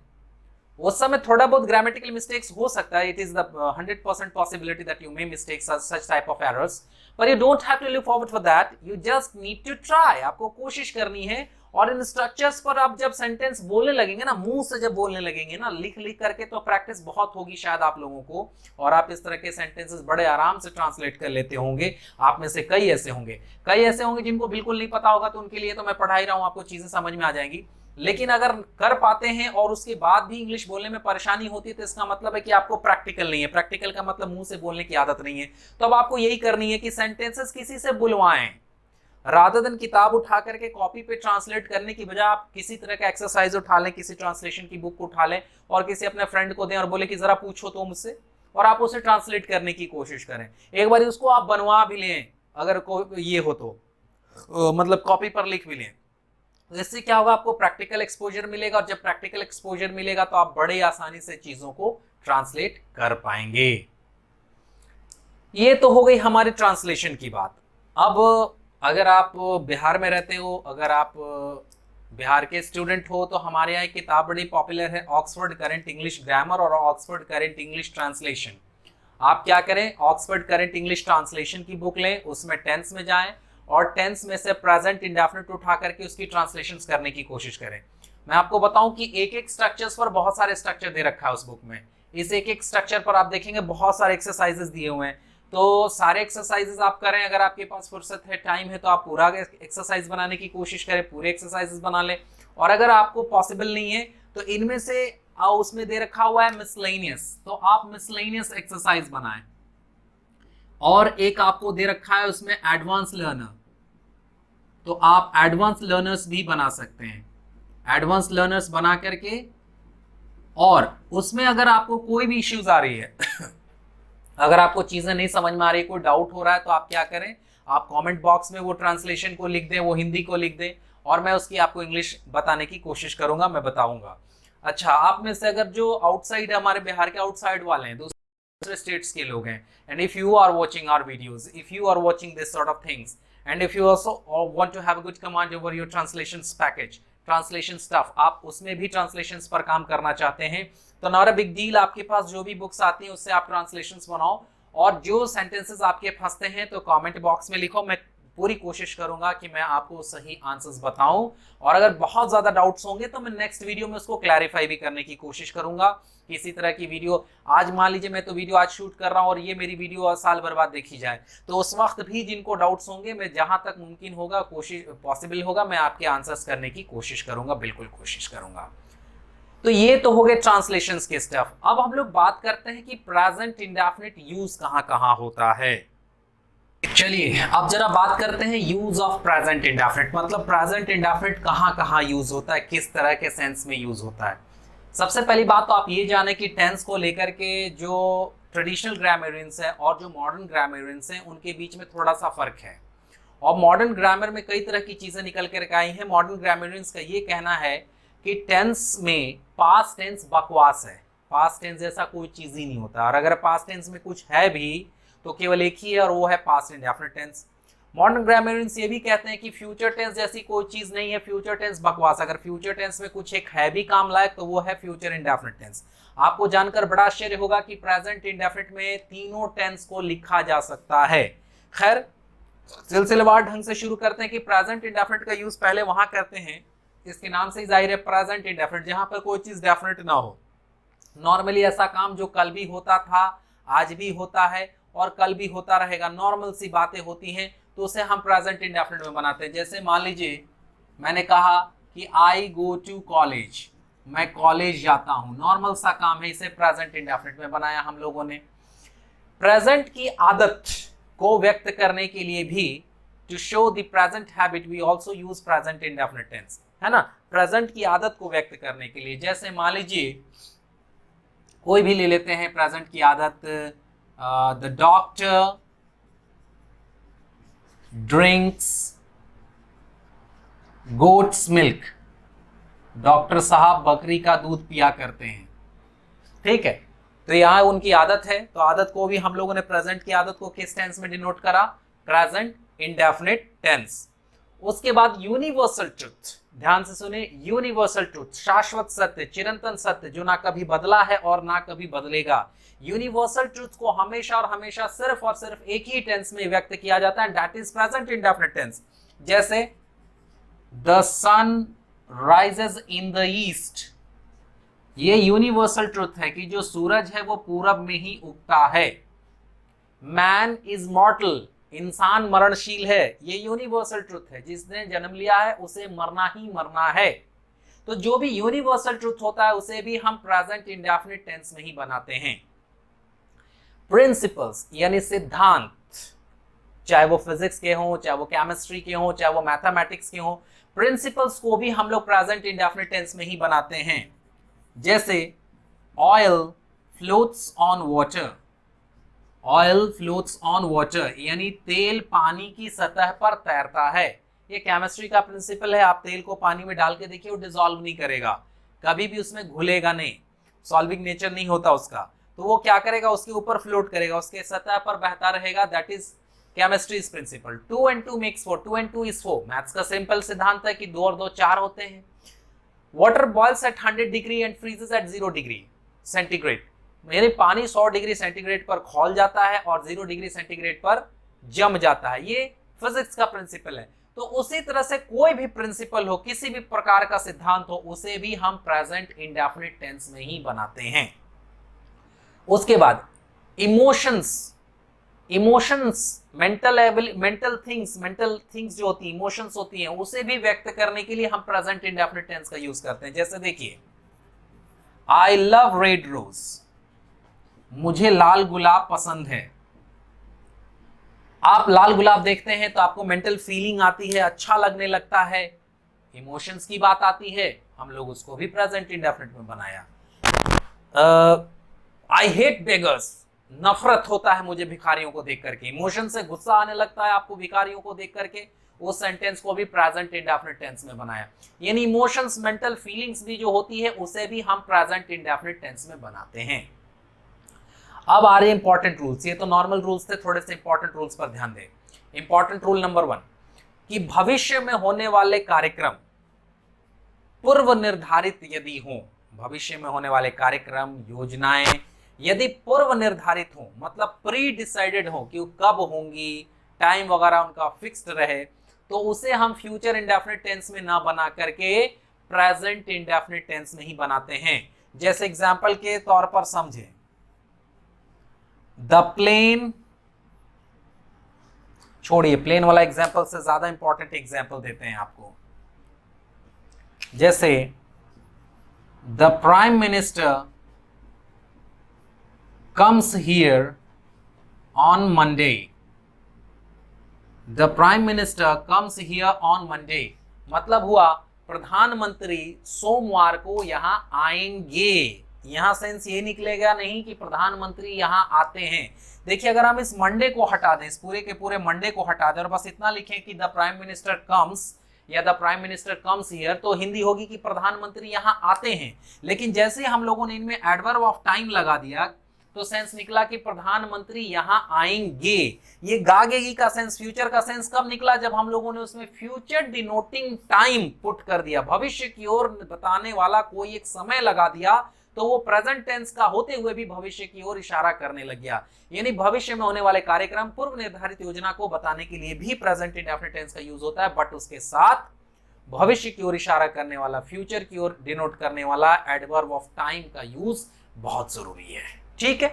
Speaker 1: उस समय थोड़ा बहुत ग्रामेटिकल मिस्टेक्स हो सकता है, it is the 100% possibility that you may mistake such type of errors, but you don't have to look forward for that, you just need to try। आपको कोशिश करनी है और इन स्ट्रक्चर्स पर आप जब सेंटेंस बोलने लगेंगे ना, मुंह से जब बोलने लगेंगे ना, लिख लिख करके, तो प्रैक्टिस बहुत होगी शायद आप लोगों को और आप इस तरह के सेंटेंसेस बड़े आराम से ट्रांसलेट कर लेते होंगे। आप में से कई ऐसे होंगे जिनको बिल्कुल नहीं पता होगा, तो उनके लिए तो मैं पढ़ा ही रहा हूं, आपको चीजें समझ में आ जाएंगी। लेकिन अगर कर पाते हैं और उसके बाद भी इंग्लिश बोलने में परेशानी होती है तो इसका मतलब है कि आपको प्रैक्टिकल नहीं है। प्रैक्टिकल का मतलब मुंह से बोलने की आदत नहीं है। तो अब आपको यही करनी है कि सेंटेंसेस किसी से बुलवाएं, रादर देन किताब उठा करके कॉपी पे ट्रांसलेट करने की बजाय आप किसी तरह का एक्सरसाइज उठा लें, किसी ट्रांसलेशन की बुक उठा लें और किसी अपने फ्रेंड को दें और बोले कि जरा पूछो तो मुझसे, और आप उसे ट्रांसलेट करने की कोशिश करें। एक बार उसको आप बनवा भी लें, अगर कोई ये हो तो मतलब कॉपी पर लिख भी लें। तो इससे क्या होगा? आपको प्रैक्टिकल एक्सपोजर मिलेगा और जब प्रैक्टिकल एक्सपोजर मिलेगा तो आप बड़े आसानी से चीजों को ट्रांसलेट कर पाएंगे। ये तो हो गई हमारी ट्रांसलेशन की बात। अब अगर आप बिहार में रहते हो, अगर आप बिहार के स्टूडेंट हो, तो हमारे यहाँ एक किताब बड़ी पॉपुलर है, ऑक्सफोर्ड करंट इंग्लिश ग्रामर और ऑक्सफोर्ड करंट इंग्लिश ट्रांसलेशन। आप क्या करें? ऑक्सफोर्ड करंट इंग्लिश ट्रांसलेशन की बुक लें, उसमें टेंस में जाएं और टेंस में से प्रेजेंट इंडेफिनिट उठा करके उसकी ट्रांसलेशंस करने की कोशिश करें। मैं आपको बताऊं कि एक एक स्ट्रक्चर्स पर बहुत सारे स्ट्रक्चर दे रखा है उस बुक में। इस एक एक स्ट्रक्चर पर आप देखेंगे बहुत सारे एक्सरसाइजेस दिए हुए हैं, तो सारे एक्सरसाइजेस आप करें। अगर आपके पास फुर्सत है, टाइम है, तो आप पूरा एक्सरसाइज बनाने की कोशिश करें, पूरे एक्सरसाइजेस बना लें। और अगर आपको पॉसिबल नहीं है तो इनमें से उसमें दे रखा हुआ है मिसलेनियस, तो आप मिसलेनियस एक्सरसाइज बनाएं। और एक आपको दे रखा है उसमें एडवांस लर्नर, तो आप एडवांस लर्नर्स भी बना सकते हैं। एडवांस लर्नर्स बना करके, और उसमें अगर आपको कोई भी इश्यूज आ रही है अगर आपको चीजें नहीं समझ में आ रही, कोई डाउट हो रहा है, तो आप क्या करें? आप कमेंट बॉक्स में वो ट्रांसलेशन को लिख दें, वो हिंदी को लिख दें और मैं उसकी आपको इंग्लिश बताने की कोशिश करूंगा, मैं बताऊंगा। अच्छा, आप में से अगर जो आउटसाइड हमारे बिहार के आउटसाइड वाले हैं, दूसरे स्टेट्स के लोग हैं, and if you are watching our videos, if you are watching this sort of things, and if you also want to have a good command over your translations package, translation stuff, आप उसमें भी translations पर काम करना चाहते हैं, तो not a big deal, आपके पास जो भी बुक्स आती हैं उससे आप translations बनाओ और जो sentences आपके फंसते हैं तो comment box में लिखो। मैं पूरी कोशिश करूंगा कि मैं आपको सही आंसर्स बताऊं और अगर बहुत ज्यादा डाउट्स होंगे तो मैं नेक्स्ट वीडियो में उसको क्लैरिफाई भी करने की कोशिश करूंगा। किसी तरह की वीडियो, आज मान लीजिए मैं तो वीडियो आज शूट कर रहा हूं और ये मेरी वीडियो साल भर बाद देखी जाए, तो उस वक्त भी जिनको डाउट्स होंगे, मैं जहां तक मुमकिन होगा, कोशिश पॉसिबल होगा, मैं आपके आंसर्स करने की कोशिश करूंगा, बिल्कुल कोशिश करूंगा। तो ये तो हो गए ट्रांसलेशंस के स्टफ। अब हम लोग बात करते हैं कि प्रेजेंट इंडेफिनिट यूज कहां कहां होता है। चलिए अब जरा बात करते हैं यूज ऑफ प्रेजेंट इंडेफिनिट, मतलब प्रेजेंट इंडेफिनिट कहां कहां यूज होता है, किस तरह के सेंस में यूज होता है। सबसे पहली बात तो आप ये जाने कि टेंस को लेकर के जो ट्रेडिशनल ग्रामरियंस है और जो मॉडर्न ग्रामरियंस हैं उनके बीच में थोड़ा सा फर्क है। और मॉडर्न ग्रामर में कई तरह की चीजें निकल कर आई हैं। मॉडर्न ग्रामरियंस का ये कहना है कि टेंस में पास्ट टेंस बकवास है, पास्ट टेंस जैसा कोई चीज ही नहीं होता, और अगर पास्ट टेंस में कुछ है भी तो केवल एक ही है और वो है past indefinite tense. Modern grammarians ये भी कहते हैं कि फ्यूचर टेंस जैसी कोई चीज नहीं है, फ्यूचर टेंस बकवास। अगर फ्यूचर टेंस में कुछ एक है भी काम लायक तो वो है फ्यूचर इंडेफिनिट टेंस। आपको जानकर बड़ा आश्चर्य होगा कि प्रेजेंट इंडेफिनिट में तीनों टेंस को लिखा जा सकता है। खैर, सिलसिलेवार ढंग से शुरू करते हैं कि प्रेजेंट इंडेफिनिट का यूज पहले वहां करते हैं इसके नाम से ही जाहिर है प्रेजेंट इंडेफिनिट, जहां पर कोई चीज डेफिनेट ना हो। नॉर्मली ऐसा काम जो कल भी होता था, आज भी होता है और कल भी होता रहेगा, नॉर्मल सी बातें होती हैं, तो उसे हम प्रेजेंट इंडेफिनिट में बनाते हैं। जैसे मान लीजिए मैंने कहा कि आई गो टू कॉलेज, मैं कॉलेज जाता हूं, नॉर्मल सा काम है, इसे प्रेजेंट इंडेफिनिट में बनाया हम लोगों ने। प्रेजेंट की आदत को व्यक्त करने के लिए भी, to show the present habit, we also use present indefinite tense, है ना, प्रेजेंट की आदत को व्यक्त करने के लिए। जैसे मान लीजिए कोई भी ले लेते हैं प्रेजेंट की आदत, the doctor drinks goats milk, doctor साहब बकरी का दूध पिया करते हैं, ठीक है। तो यहां उनकी आदत है, तो आदत को भी हम लोगों ने प्रेजेंट की आदत को किस टेंस में डिनोट करा, प्रेजेंट इंडेफिनिट टेंस। उसके बाद यूनिवर्सल ट्रुथ, ध्यान से सुने, यूनिवर्सल ट्रुथ, शाश्वत सत्य, चिरंतन सत्य, जो ना कभी बदला है और ना कभी बदलेगा। यूनिवर्सल ट्रुथ को हमेशा और हमेशा सिर्फ और सिर्फ एक ही टेंस में व्यक्त किया जाता है, that is present indefinite tense. जैसे the sun rises in the east, ये यूनिवर्सल ट्रुथ है कि जो सूरज है वो पूरब में ही उगता है। मैन इज मॉर्टल, इंसान मरणशील है, ये यूनिवर्सल ट्रुथ है, जिसने जन्म लिया है उसे मरना ही मरना है। तो जो भी यूनिवर्सल ट्रुथ होता है उसे भी हम प्रेजेंट इंडेफिनिट टेंस में ही बनाते हैं। प्रिंसिपल्स यानी सिद्धांत, चाहे वो फिजिक्स के हों, चाहे वो केमिस्ट्री के हों, चाहे वो मैथमेटिक्स के हों, प्रिंसिपल्स को भी हम लोग प्रेजेंट इंडेफिनिट टेंस में ही बनाते हैं। जैसे oil floats on water, oil floats on water यानी तेल पानी की सतह पर तैरता है। ये केमिस्ट्री का प्रिंसिपल है, आप तेल को पानी में डाल के देखिए, वो डिसॉल्व नहीं करेगा, कभी भी उसमें घुलेगा नहीं, सॉल्विंग नेचर नहीं होता उसका, तो वो क्या करेगा, उसके ऊपर फ्लोट करेगा, उसके सतह पर बहता रहेगा, that is chemistry's principle. 2 and 2 makes 4, 2 and 2 is 4, maths का सिंपल सिद्धांत है कि 2 और 2 4 होते हैं। Water boils at 100 degree and freezes at 0 degree centigrade, यानी पानी 100 डिग्री सेंटीग्रेड पर खौल जाता है और 0 डिग्री सेंटीग्रेड पर जम जाता है, ये फिजिक्स का प्रिंसिपल है। तो उसी तरह से कोई भी प्रिंसिपल हो, किसी भी प्रकार का सिद्धांत हो, उसे भी हम प्रेजेंट इंडेफिनिट टेंस में ही बनाते हैं। उसके बाद इमोशंस, मेंटल थिंग्स जो होती है, इमोशंस होती हैं, उसे भी व्यक्त करने के लिए हम प्रेजेंट इंडेफिनिट टेंस का यूज करते हैं। जैसे देखिए, आई लव रेड रोज, मुझे लाल गुलाब पसंद है। आप लाल गुलाब देखते हैं तो आपको मेंटल फीलिंग आती है, अच्छा लगने लगता है, इमोशंस की बात आती है, हम लोग उसको भी प्रेजेंट इंडेफिनिट में बनाया। आई हेट बेगर्स, नफरत होता है मुझे भिखारियों को देख करके, इमोशन से गुस्सा आने लगता है आपको भिखारियों को देख करके, उस सेंटेंस को भी प्रेजेंट इंडेफिनिट टेंस में बनाया। यानी इमोशंस, मेंटल फीलिंग्स भी जो होती है उसे भी हम प्रेजेंट इंडेफिनिट टेंस में बनाते हैं। अब आ रहे इंपॉर्टेंट रूल्स, ये तो नॉर्मल रूल्स थे, थोड़े से इंपॉर्टेंट रूल्स पर ध्यान दें। इंपॉर्टेंट रूल नंबर 1 कि भविष्य में होने वाले कार्यक्रम पूर्व निर्धारित यदि हो, भविष्य में होने वाले कार्यक्रम योजनाएं यदि पूर्व निर्धारित हो, मतलब प्री डिसाइडेड हो कि कब होंगी, टाइम वगैरह उनका फिक्स्ड रहे, तो उसे हम फ्यूचर इंडेफिनिट टेंस में ना बना करके प्रेजेंट इंडेफिनिट टेंस में ही बनाते हैं। जैसे एग्जांपल के तौर पर समझे, द प्लेन, छोड़िए प्लेन वाला एग्जांपल से ज्यादा इंपॉर्टेंट एग्जांपल देते हैं आपको। जैसे the prime minister comes here on Monday, the prime minister comes here on Monday, मतलब हुआ प्रधानमंत्री सोमवार को यहां आएंगे। यहां सेंस ये निकलेगा नहीं कि प्रधानमंत्री यहां आते हैं। देखिए, अगर हम इस मंडे को हटा दें, इस पूरे के पूरे मंडे को हटा दें और बस इतना लिखें कि द प्राइम मिनिस्टर कम्स या the prime minister comes here, तो हिंदी होगी कि प्रधानमंत्री यहां आते हैं। लेकिन जैसे हम लोगों ने इनमें एडवर्ब ऑफ टाइम लगा दिया तो सेंस निकला कि प्रधानमंत्री यहां आएंगे। ये गागेगी का सेंस, फ्यूचर का सेंस कब निकला, जब हम लोगों ने उसमें फ्यूचर डिनोटिंग टाइम पुट कर दिया, भविष्य की ओर बताने वाला कोई एक समय लगा दिया, तो वो प्रेजेंट टेंस का होते हुए भी भविष्य की ओर इशारा करने लग गया। यानी भविष्य में होने वाले कार्यक्रम, पूर्व निर्धारित योजना को बताने के लिए भी प्रेजेंट इंडेफिनिट टेंस का यूज होता है, बट उसके साथ भविष्य की ओर इशारा करने वाला, फ्यूचर की ओर डिनोट करने वाला एडवर्ब ऑफ टाइम का यूज बहुत जरूरी है। ठीक है,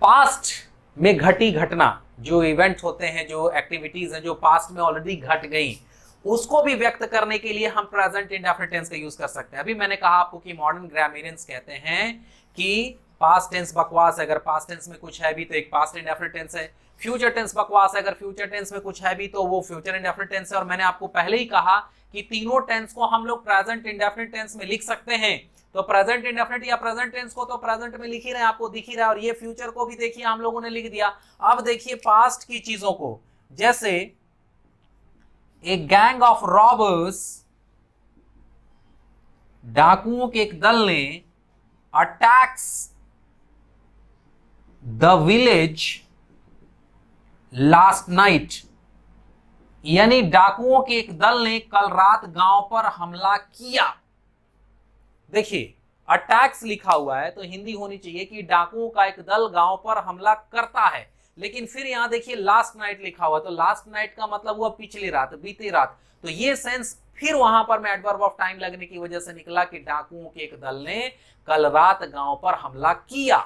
Speaker 1: पास्ट में घटी घटना, जो इवेंट होते हैं, जो एक्टिविटीज हैं जो पास्ट में ऑलरेडी घट गई, उसको भी व्यक्त करने के लिए हम प्रेजेंट इंडेफिनिट टेंस का यूज कर सकते हैं। अभी मैंने कहा आपको कि मॉडर्न ग्रामेरियंस कहते हैं कि पास्ट टेंस बकवास है, अगर पास्ट टेंस में कुछ है भी तो एक पास्ट इंडेफिनिट टेंस है। फ्यूचर टेंस बकवास है, अगर फ्यूचर टेंस में कुछ है भी तो वो फ्यूचर इंडेफिनिट टेंस है। और मैंने आपको पहले ही कहा कि तीनों टेंस को हम लोग प्रेजेंट इंडेफिनिट टेंस में लिख सकते हैं। तो प्रेजेंट इंडेफिनिट या प्रेजेंट टेंस को तो प्रेजेंट में लिख ही रहे हैं, आपको दिख ही रहा है, और ये फ्यूचर को भी देखिए हम लोगों ने लिख दिया। अब देखिए पास्ट की चीजों को, जैसे ए गैंग ऑफ रॉबर्स, डाकुओं के एक दल ने attacks the village last night, यानी डाकुओं के एक दल ने कल रात गांव पर हमला किया। देखिए अटैक्स लिखा हुआ है तो हिंदी होनी चाहिए कि डाकुओं का एक दल गांव पर हमला करता है, लेकिन फिर यहां देखिए लास्ट नाइट लिखा हुआ, तो लास्ट नाइट का मतलब हुआ पिछली रात, बीती रात। तो ये सेंस फिर वहां पर मैं एडवर्ब ऑफ टाइम लगने की वजह से निकला कि डाकुओं के एक दल ने कल रात गांव पर हमला किया।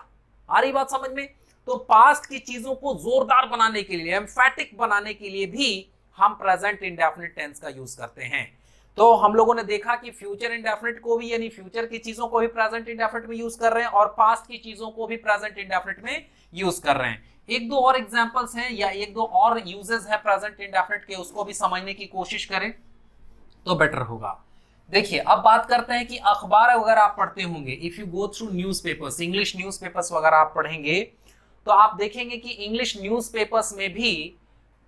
Speaker 1: आ रही बात समझ में? तो पास्ट की चीजों को जोरदार बनाने के लिए, एम्फैटिक बनाने के लिए भी हम प्रेजेंट इंडेफिनिट टेंस का यूज करते हैं। तो हम लोगों ने देखा कि फ्यूचर इंडेफिनिट को भी, यानी फ्यूचर की चीजों को भी प्रेजेंट इंडेफिनिट में यूज कर रहे हैं, और पास्ट की चीजों को भी प्रेजेंट इंडेफिनिट में यूज कर रहे हैं। एक दो और एग्जांपल्स हैं या एक दो और यूजेस है प्रेजेंट इंडेफिनिट के, उसको भी समझने की कोशिश करें तो बेटर होगा। देखिए अब बात करते हैं कि अखबार वगैरह आप पढ़ते होंगे, if you go through newspapers, English newspapers वगैरह आप पढ़ेंगे तो आप देखेंगे कि इंग्लिश न्यूज़पेपर्स में भी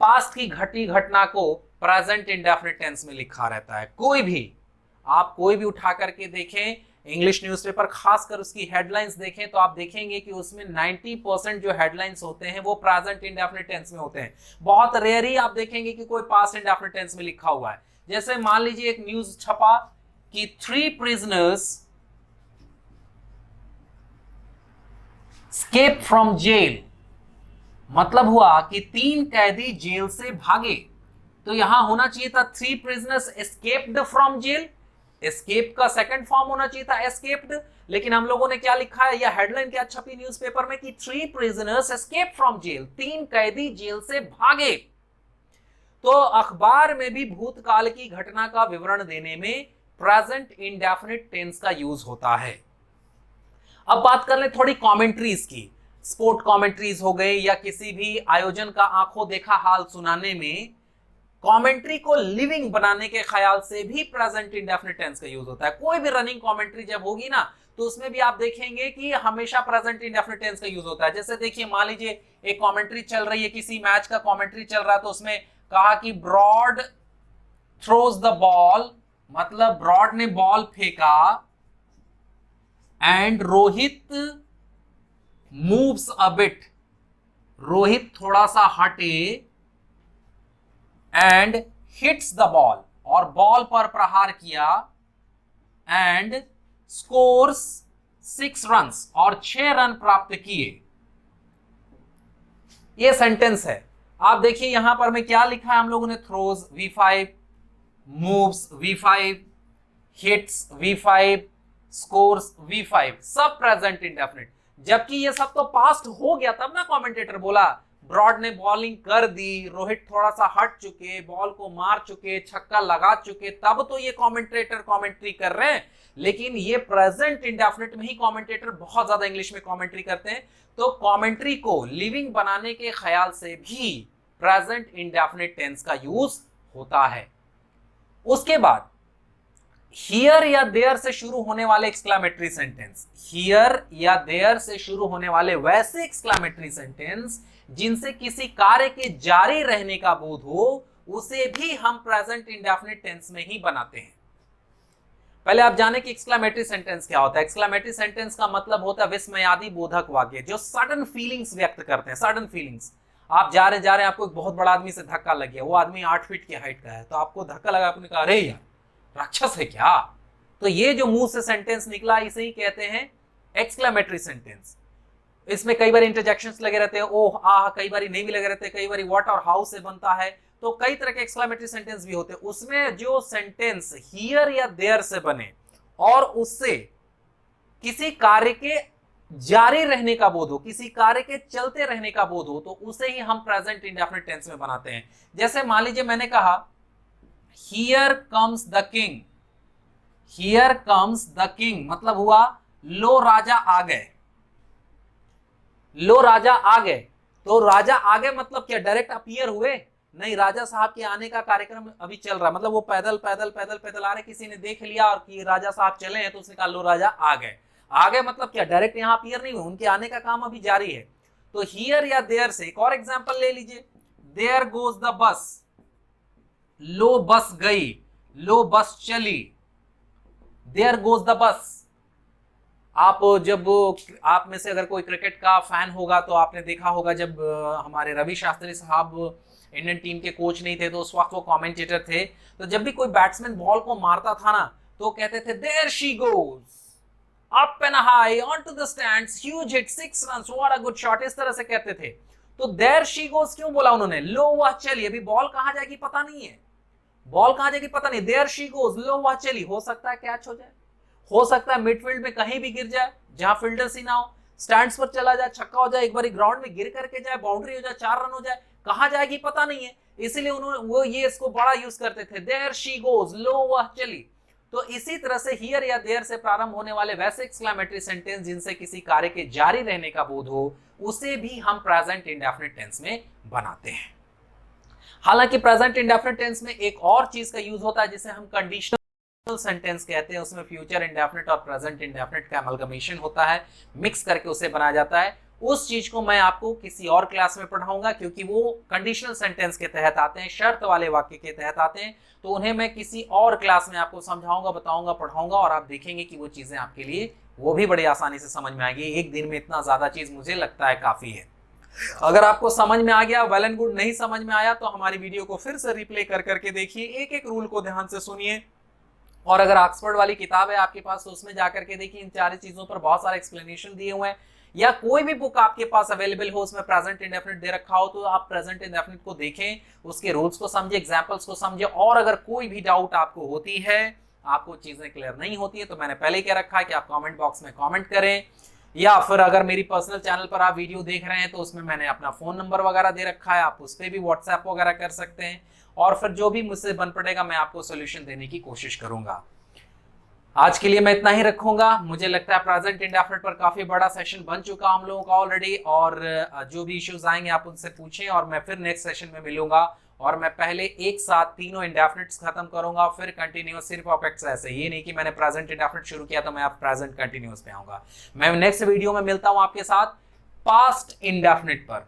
Speaker 1: पास्ट की घटी घटना को प्रेजेंट इंडेफिनिट टेंस में लिखा रहता है। कोई भी, आप कोई भी उठा करके देखें इंग्लिश न्यूज़पेपर, खासकर उसकी हेडलाइंस देखें तो आप देखेंगे कि उसमें 90% जो हेडलाइंस होते हैं वो प्रेजेंट इंडेफिनिट टेंस में होते हैं। बहुत रेयर ही आप देखेंगे कि कोई पास्ट इंडेफिनिट टेंस में लिखा हुआ है। जैसे मान लीजिए एक न्यूज छपा कि 3 prisoners escape from jail, मतलब हुआ कि 3 कैदी जेल से भागे। तो यहां होना चाहिए था 3 prisoners escaped from jail, escape का सेकंड फॉर्म होना चाहिए था एस्केप्ड, लेकिन हम लोगों ने क्या लिखा है, या हेडलाइन क्या छपी न्यूज़पेपर में कि 3 prisoners escaped from jail, 3 कैदी जेल से भागे। तो अखबार में भी भूतकाल की घटना का विवरण देने में प्रेजेंट इंडेफिनिट टेंस का यूज होता है। अब बात कर ले थोड़ी कमेंट्रीज की, स्पोर्ट कमेंट्रीज हो गए या किसी भी आयोजन का आंखों देखा हाल सुनाने में कमेंट्री को लिविंग बनाने के ख्याल से भी प्रेजेंट इंडेफिनिट टेंस का यूज होता है। कोई भी रनिंग कमेंट्री जब होगी ना तो उसमें भी आप देखेंगे कि हमेशा प्रेजेंट इंडेफिनिट टेंस का यूज होता है। जैसे देखिए मान लीजिए एक कमेंट्री चल रही है, किसी मैच का कमेंट्री चल रहा है, तो उसमें कहा कि ब्रॉड थ्रोज द बॉल, मतलब ब्रॉड ने बॉल फेंका, and Rohit moves a bit, Rohit थोड़ा सा हटे, एंड हिट्स द बॉल, और बॉल पर प्रहार किया, एंड स्कोर्स 6 रन्स, और 6 रन प्राप्त किए। यह सेंटेंस है। आप देखिए यहां पर मैं क्या लिखा है हम लोगों ने, throws V5, moves V5, hits V5, scores V5, सब प्रेजेंट इंडेफिनिट। जबकि ये सब तो पास्ट हो गया, तब ना कमेंटेटर बोला ब्रॉड ने बॉलिंग कर दी, रोहित थोड़ा सा हट चुके, बॉल को मार चुके, छक्का लगा चुके, तब तो ये कमेंटेटर कमेंट्री कर रहे हैं। लेकिन ये प्रेजेंट इंडेफिनिट में ही कमेंटेटर बहुत ज्यादा इंग्लिश में कमेंट्री करते हैं। तो कमेंट्री को लिविंग बनाने के ख्याल से भी प्रेजेंट इंडेफिनिट टेंस का यूज होता है। उसके बाद हियर या देयर से शुरू होने वाले एक्सक्लेमेटरी सेंटेंस, हियर या देयर से शुरू होने वाले वैसे एक्सक्लेमेटरी सेंटेंस जिनसे किसी कार्य के जारी रहने का बोध हो, उसे भी हम प्रेजेंट इंडेफिनिट टेंस में ही बनाते हैं। पहले आप जाने कि एक्सक्लेमेटरी सेंटेंस क्या होता है। एक्सक्लेमेटरी सेंटेंस का मतलब होता है विस्मयादि बोधक वाक्य, जो सडन फीलिंग्स व्यक्त करते हैं। सडन फीलिंग्स, आप जा रहे आपको एक बहुत बड़ा आदमी से धक्का लग गया, वो आदमी 8 फीट की हाइट का है, तो आपको धक्का लगा, आपने कहा अरे यार राक्षस है क्या। तो ये जो मुंह से सेंटेंस निकला इसे ही कहते हैं एक्सक्लेमेटरी सेंटेंस। इसमें कई बार इंटरजेक्शंस लगे रहते हैं, ओह आह, कई बार नहीं भी लगे रहते हैं, कई बार व्हाट और हाउ से बनता है, तो कई तरह के एक्सक्लेमेटरी सेंटेंस भी होते हैं। उसमें जो सेंटेंस हियर या देयर से बने और उससे किसी कार्य के जारी रहने का बोध हो, किसी कार्य के चलते रहने का बोध हो, तो उसे ही हम प्रेजेंट इंडेफिनिट टेंस में बनाते हैं। जैसे मान लीजिए मैंने कहा here comes the king, here comes the king मतलब हुआ लो राजा आ गए, लो राजा आ गए। तो राजा आ गए मतलब क्या डायरेक्ट अपीयर हुए? नहीं, राजा साहब के आने का कार्यक्रम अभी चल रहा है, मतलब वो पैदल पैदल पैदल पैदल आ रहे, किसी ने देख लिया और कि राजा साहब चले हैं तो उसने कहा लो राजा आ गए। आ गए मतलब क्या डायरेक्ट यहां अपीयर नहीं हुए, उनके आने का काम अभी जारी है। तो हियर या देयर से एक और एग्जांपल ले लीजिए, देयर गोज द बस, लो बस गई, लो बस चली, देयर गोज द बस। आप जब आप में से अगर कोई क्रिकेट का फैन होगा तो आपने देखा होगा जब हमारे रवि शास्त्री साहब इंडियन टीम के कोच नहीं थे तो उस वक्त वो कमेंटेटर थे, तो जब भी कोई बैट्समैन बॉल को मारता था ना तो कहते थे there she goes up and high on to the stands, huge hit, 6 runs, what a good shot, इस तरह से कहते थे। तो देयर शी गोज क्यों बोला उन्होंने? लो वह चली, अभी बॉल कहां जाएगी पता नहीं है, बॉल कहां जाएगी पता नहीं, देयर शी गोज, लो वह चली। हो सकता है कैच हो जाए, हो सकता है मिडफील्ड में कहीं भी गिर जाए जहां फील्डर्स ही ना हो, स्टैंड्स पर चला जाए, छक्का हो जाए, एक बार ग्राउंड में गिर करके जाए, बाउंड्री हो जाए, 4 रन हो जाए, कहां जाएगी पता नहीं है। इसीलिए उन्होंने वो ये इसको बड़ा यूज करते थे, देयर शी गोज, लो वह चली। तो इसी तरह से हियर या देयर से प्रारंभ होने वाले वैसे एक्सक्लेमेटरी सेंटेंस जिनसे किसी कार्य के जारी रहने का बोध हो, उसे भी हम प्रेजेंट इंडेफिनिट टेंस में बनाते हैं। हालांकि प्रेजेंट इंडेफिनिट टेंस में एक और चीज का यूज होता है जिसे हम कंडीशनल सेंटेंस कहते हैं। उसमें फ्यूचर इंडेफिनिट और प्रेजेंट इंडेफिनिट का अमलगमेशन होता है, मिक्स करके उसे बनाया जाता है। उस चीज को मैं आपको किसी और क्लास में पढ़ाऊंगा क्योंकि वो कंडीशनल सेंटेंस के तहत आते हैं, शर्त वाले वाक्य के तहत आते हैं, तो उन्हें मैं किसी और क्लास में आपको समझाऊंगा, बताऊंगा, पढ़ाऊंगा और आप देखेंगे कि वो चीजें आपके लिए वो भी बड़ी आसानी से समझ में आएगी। एक दिन में इतना ज्यादा चीज मुझे लगता है काफी है। अगर आपको समझ में आ गया वेल एंड गुड, नहीं समझ में आया तो हमारी वीडियो को फिर से रिप्ले कर करके देखिए, एक एक रूल को ध्यान से सुनिए, और अगर ऑक्सफोर्ड वाली किताब है आपके पास तो उसमें जाकर के देखिए, इन सारी चीजों पर बहुत सारे एक्सप्लेनेशन दिए हुए हैं। या कोई भी बुक आपके पास अवेलेबल हो उसमें प्रेजेंट इंडेफिनिट दे रखा हो तो आप प्रेजेंट इंडेफिनिट को देखें, उसके रूल्स को समझे, एग्जांपल्स को समझे। और अगर कोई भी डाउट आपको होती है, आपको चीजें क्लियर नहीं होती है, तो मैंने पहले ही कह रखा है कि आप कमेंट बॉक्स में कमेंट करें, या फिर अगर मेरी पर्सनल चैनल पर आप वीडियो देख रहे हैं तो उसमें मैंने अपना फोन नंबर वगैरह दे रखा है, आप उस पर भी व्हाट्सएप वगैरह कर सकते हैं, और फिर जो भी मुझसे बन पड़ेगा मैं आपको सोल्यूशन देने की कोशिश करूंगा। आज के लिए मैं इतना ही रखूंगा। मुझे लगता है प्रेजेंट इंडेफिनिट पर काफी बड़ा सेशन बन चुका हम लोगों का ऑलरेडी, और जो भी इश्यूज आएंगे आप उनसे पूछें और मैं फिर नेक्स्ट सेशन में मिलूंगा, और मैं पहले एक साथ तीनों इंडेफिनिट्स खत्म करूंगा, फिर कंटिन्यूअस सिर्फ ऑपेक्स। ऐसे ये नहीं कि मैंने प्रेजेंट इंडेफिनिट शुरू किया तो मैं आप प्रेजेंट कंटिन्यूअस पे आऊंगा। मैं नेक्स्ट वीडियो में मिलता हूं आपके साथ पास्ट इंडेफिनिट पर।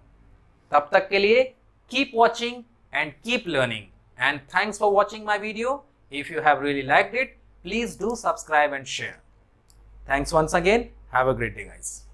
Speaker 1: तब तक के लिए keep watching and keep learning, and thanks for watching my video. If you have really liked it, please do subscribe and share. Thanks once again. Have a great day, guys.